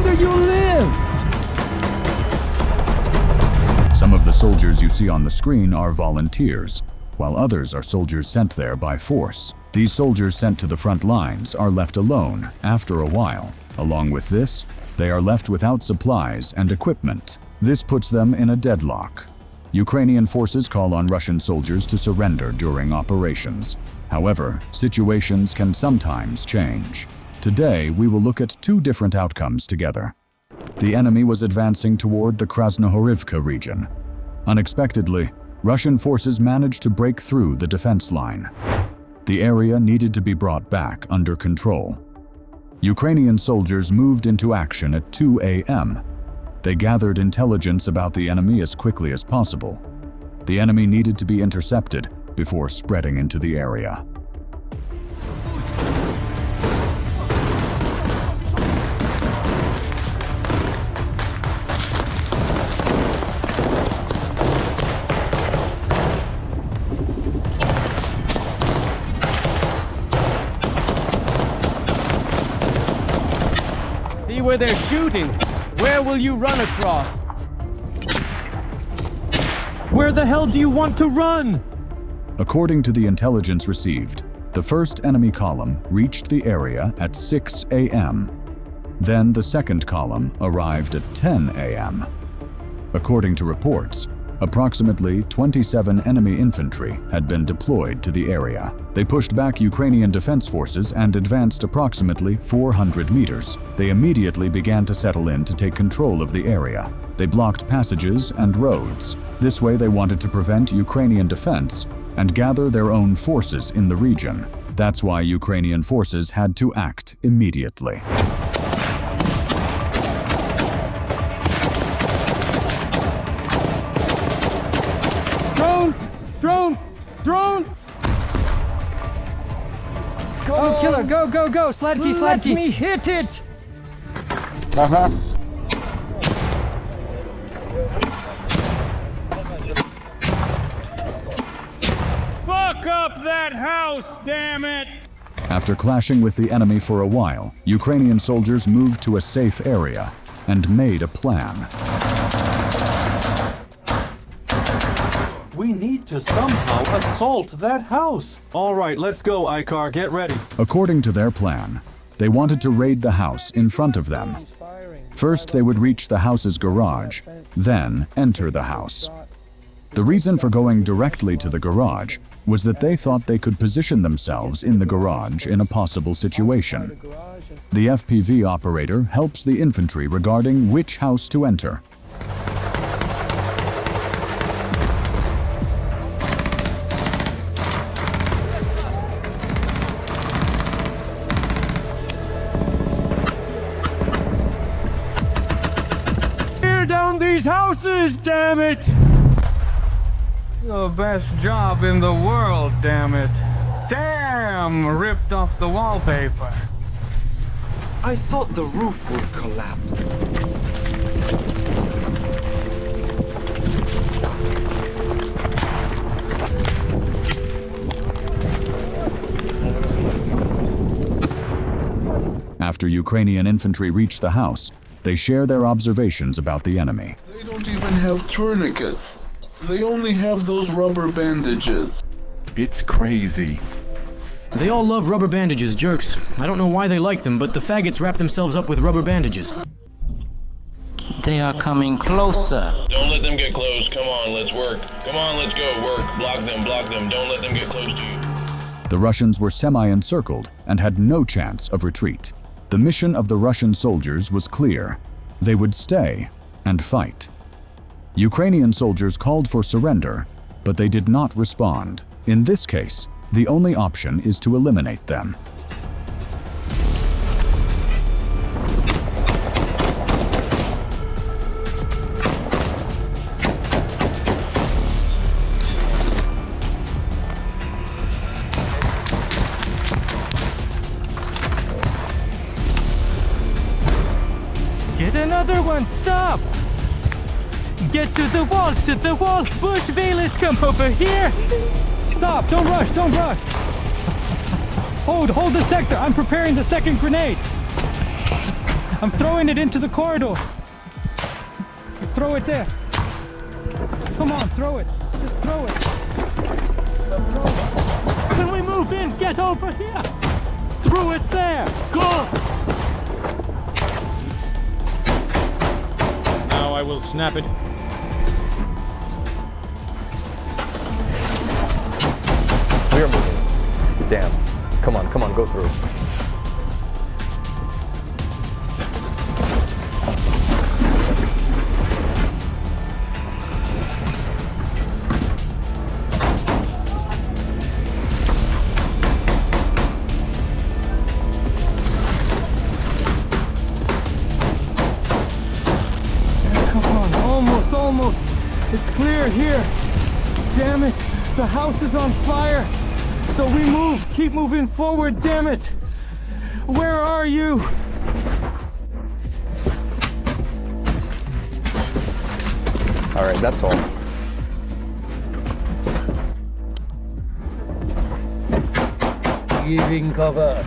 longer you live! Some of the soldiers you see on the screen are volunteers, while others are soldiers sent there by force. These soldiers sent to the front lines are left alone after a while. Along with this, they are left without supplies and equipment. This puts them in a deadlock. Ukrainian forces call on Russian soldiers to surrender during operations. However, situations can sometimes change. Today, we will look at two different outcomes together. The enemy was advancing toward the Krasnohorivka region. Unexpectedly, Russian forces managed to break through the defense line. The area needed to be brought back under control. Ukrainian soldiers moved into action at 2 a.m. They gathered intelligence about the enemy as quickly as possible. The enemy needed to be intercepted before spreading into the area. See where they're shooting. Where will you run across? Where the hell do you want to run? According to the intelligence received, the first enemy column reached the area at 6 a.m. Then the second column arrived at 10 a.m. According to reports, approximately 27 enemy infantry had been deployed to the area. They pushed back Ukrainian defense forces and advanced approximately 400 meters. They immediately began to settle in to take control of the area. They blocked passages and roads. This way they wanted to prevent Ukrainian defense and gather their own forces in the region. That's why Ukrainian forces had to act immediately. Drone! Drone! Go, killer, go, go, go! Sladky, Let Sladky! me hit it! Fuck up that house, damn it! After clashing with the enemy for a while, Ukrainian soldiers moved to a safe area and made a plan. We need to somehow assault that house. All right, let's go, Icar. Get ready. According to their plan, they wanted to raid the house in front of them. First, they would reach the house's garage, then enter the house. The reason for going directly to the garage was that they thought they could position themselves in the garage in a possible situation. The FPV operator helps the infantry regarding which house to enter. Down these houses, damn it! The best job in the world, damn it. Damn, ripped off the wallpaper. I thought the roof would collapse. After Ukrainian infantry reach the house, they share their observations about the enemy. They don't even have tourniquets. They only have those rubber bandages. It's crazy. They all love rubber bandages, jerks. I don't know why they like them, but the faggots wrap themselves up with rubber bandages. They are coming closer. Don't let them get close. Come on, let's work. Come on, let's go. Work. Block them, block them. Don't let them get close to you. The Russians were semi-encircled and had no chance of retreat. The mission of the Russian soldiers was clear. They would stay and fight. Ukrainian soldiers called for surrender, but they did not respond. In this case, the only option is to eliminate them. Get another one, stop! Get to the wall, Bush Velis, come over here! Stop, don't rush, don't rush! Hold the sector, I'm preparing the second grenade! I'm throwing it into the corridor. Throw it there. Come on, throw it. Just throw it. Can we move in? Get over here. Throw it there. Go. Now I will snap it. We're moving. Damn. Come on, go through. Almost. It's clear here. Damn it. The house is on fire. So we move. Keep moving forward. Damn it. Where are you? All right, that's all. Giving cover.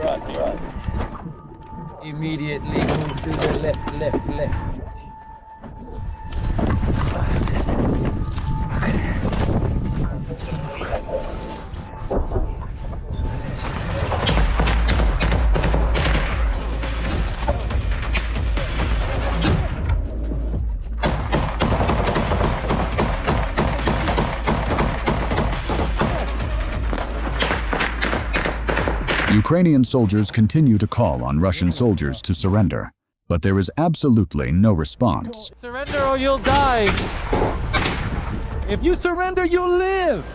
Run. Immediately move to the left. Ukrainian soldiers continue to call on Russian soldiers to surrender, but there is absolutely no response. Surrender or you'll die. If you surrender, you'll live.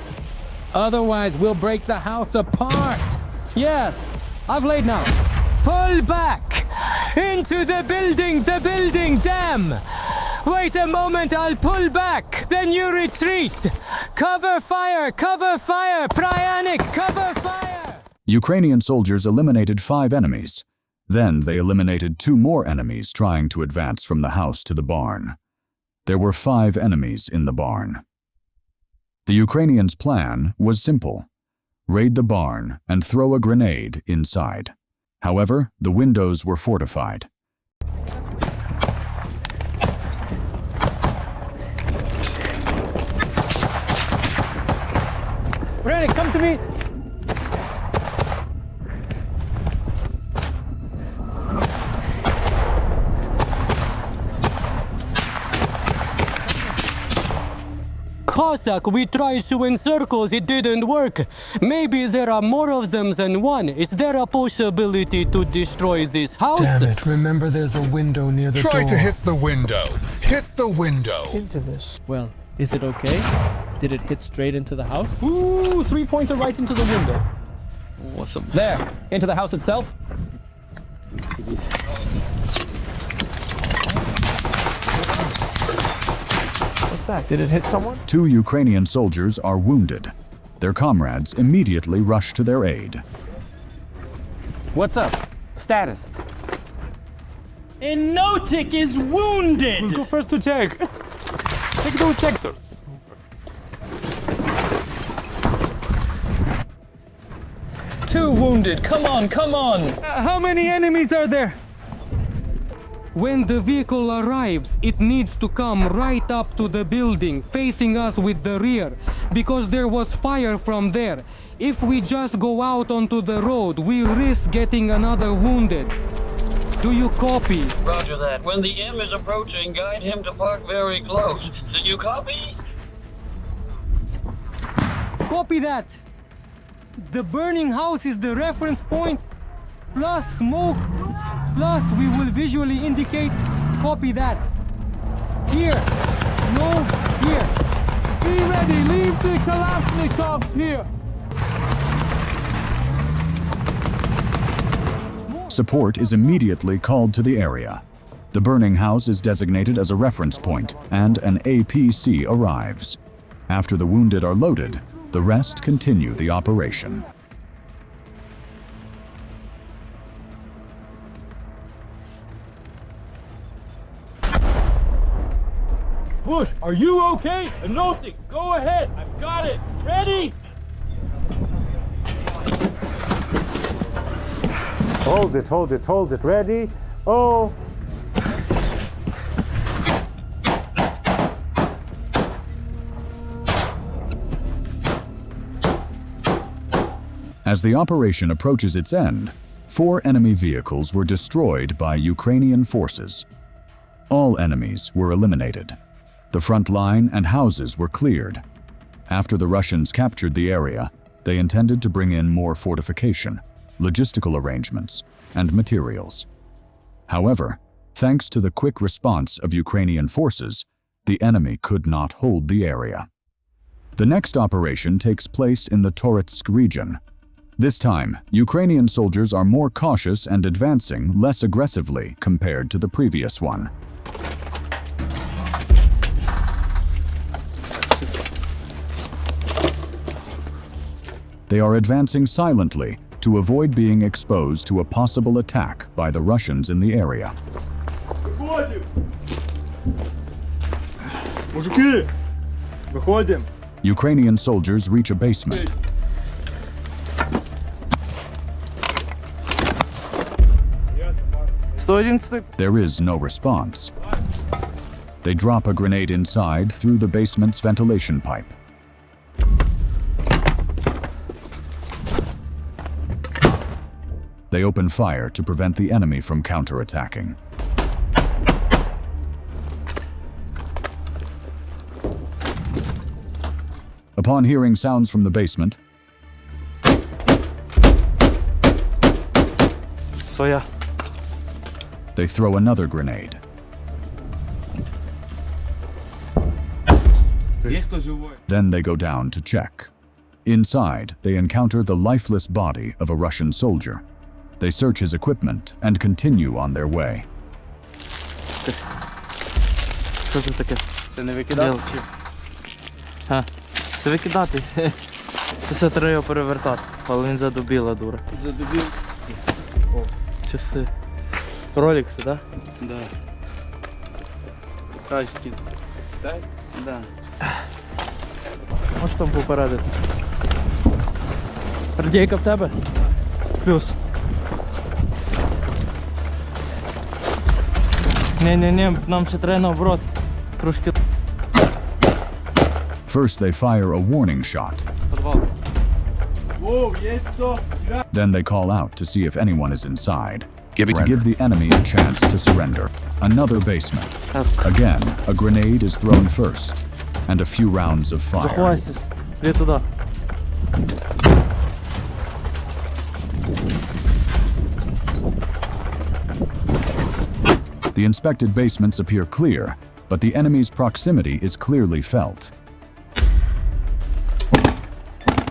Otherwise, we'll break the house apart. Yes, I've laid now. Pull back into the building, damn. Wait a moment, I'll pull back, then you retreat. Cover fire, Pryanik, cover fire. Ukrainian soldiers eliminated 5 enemies. Then they eliminated 2 more enemies trying to advance from the house to the barn. There were 5 enemies in the barn. The Ukrainians' plan was simple: raid the barn and throw a grenade inside. However, the windows were fortified. Pryanik, come to me. Cossack, we tried to encircle, it didn't work. Maybe there are more of them than one. Is there a possibility to destroy this house? Damn it, remember there's a window near the door. Try to hit the window. Hit the window. Into this. Well, is it okay? Did it hit straight into the house? Ooh, 3-pointer right into the window. Awesome. There, into the house itself. What's that? Did it hit someone? 2 Ukrainian soldiers are wounded. Their comrades immediately rush to their aid. What's up? Status? Enotic is wounded! We'll go first to check. Take those sectors. Two wounded, come on! How many enemies are there? When the vehicle arrives, it needs to come right up to the building, facing us with the rear, because there was fire from there. If we just go out onto the road, we risk getting another wounded. Do you copy? Roger that. When the M is approaching, guide him to park very close. Do you copy? Copy that. The burning house is the reference point, plus smoke, plus we will visually indicate. Copy that. Here. No, here. Be ready. Leave the Kalashnikovs here. Support is immediately called to the area. The burning house is designated as a reference point, and an APC arrives. After the wounded are loaded, the rest continue the operation. Bush, are you okay? Enotic, go ahead. I've got it. Ready? Hold it, hold it, hold it. Ready? Oh! As the operation approaches its end, 4 enemy vehicles were destroyed by Ukrainian forces. All enemies were eliminated. The front line and houses were cleared. After the Russians captured the area, they intended to bring in more fortification, logistical arrangements, and materials. However, thanks to the quick response of Ukrainian forces, the enemy could not hold the area. The next operation takes place in the Toretsk region. This time, Ukrainian soldiers are more cautious and advancing less aggressively compared to the previous one. They are advancing silently to avoid being exposed to a possible attack by the Russians in the area. Ukrainian soldiers reach a basement. There is no response. They drop a grenade inside through the basement's ventilation pipe. They open fire to prevent the enemy from counterattacking. Upon hearing sounds from the basement, they throw another grenade. Then they go down to check. Inside, they encounter the lifeless body of a Russian soldier. They search his equipment and continue on their way. Це не викидати? Ха. Це викидати. Це все треба його перевертати. Але він задубіла, дура. Задубів? О. Часи. Ролик, да? Да. Тайський. Тайський? Да. Можеш там попередити? Радійка в тебе? Плюс. Не, нам ще треба наоборот. Трошки. First they fire a warning shot. Then they call out to see if anyone is inside. To give the enemy a chance to surrender. Another basement. Again, a grenade is thrown first, and a few rounds of fire. The inspected basements appear clear, but the enemy's proximity is clearly felt.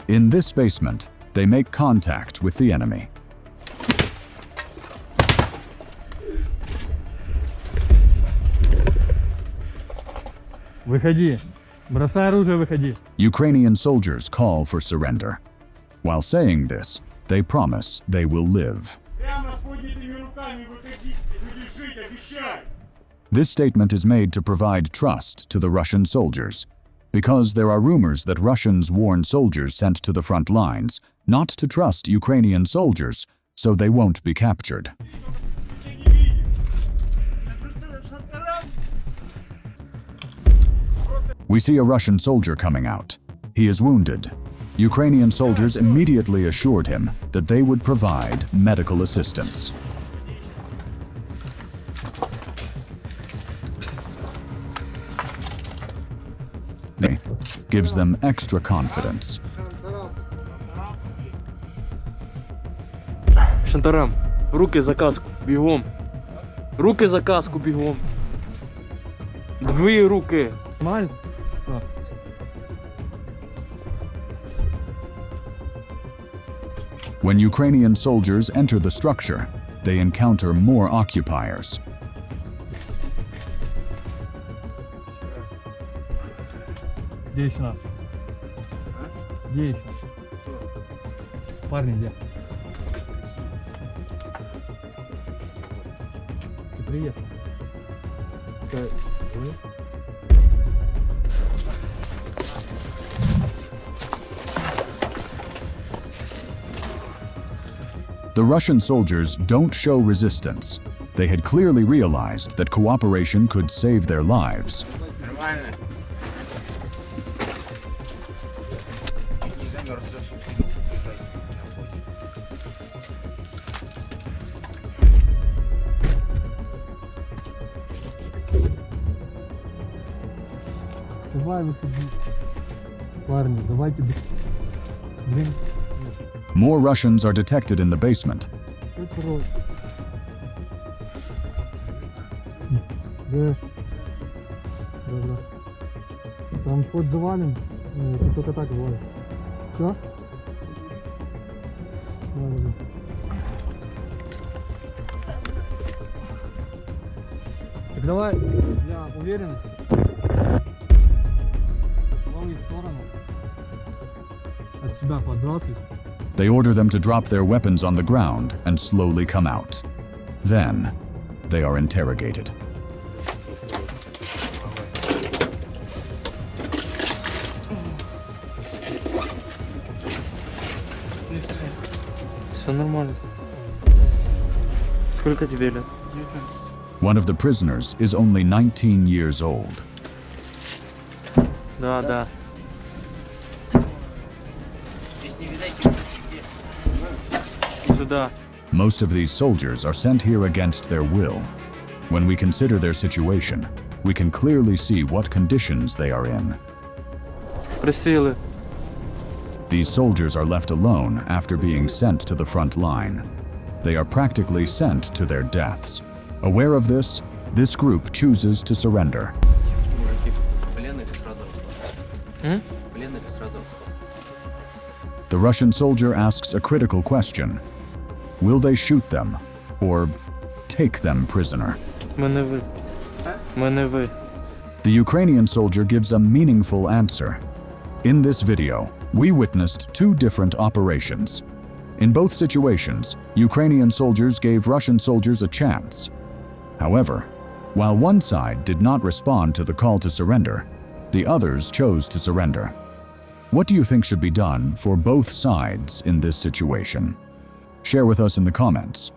In this basement, they make contact with the enemy. Выходи. Бросай оружие, выходи. Ukrainian soldiers call for surrender. While saying this, they promise they will live. This statement is made to provide trust to the Russian soldiers, because there are rumors that Russians warn soldiers sent to the front lines not to trust Ukrainian soldiers, so they won't be captured. We see a Russian soldier coming out. He is wounded. Ukrainian soldiers immediately assured him that they would provide medical assistance. Gives them extra confidence. Шантарам, руки за каску, бігом. Руки за каску, бігом. Дві руки. Нормально? When Ukrainian soldiers enter the structure, they encounter more occupiers. Где еще нас? Где еще? Парни, где? Ты приехал? The Russian soldiers don't show resistance. They had clearly realized that cooperation could save their lives. More Russians are detected in the basement. Там вход завален, ты только так вылазишь. Все? Так давай для уверенности головы в сторону. От себя подбрасывай. They order them to drop their weapons on the ground and slowly come out. Then, they are interrogated. Все нормально. Сколько тебе лет? 19. One of the prisoners is only 19 years old. Да, да. Сюда. Most of these soldiers are sent here against their will. When we consider their situation, we can clearly see what conditions they are in. Присели. These soldiers are left alone after being sent to the front line. They are practically sent to their deaths. Aware of this, this group chooses to surrender. The Russian soldier asks a critical question. Will they shoot them or take them prisoner? The Ukrainian soldier gives a meaningful answer. In this video, we witnessed two different operations. In both situations, Ukrainian soldiers gave Russian soldiers a chance. However, while one side did not respond to the call to surrender, the others chose to surrender. What do you think should be done for both sides in this situation? Share with us in the comments.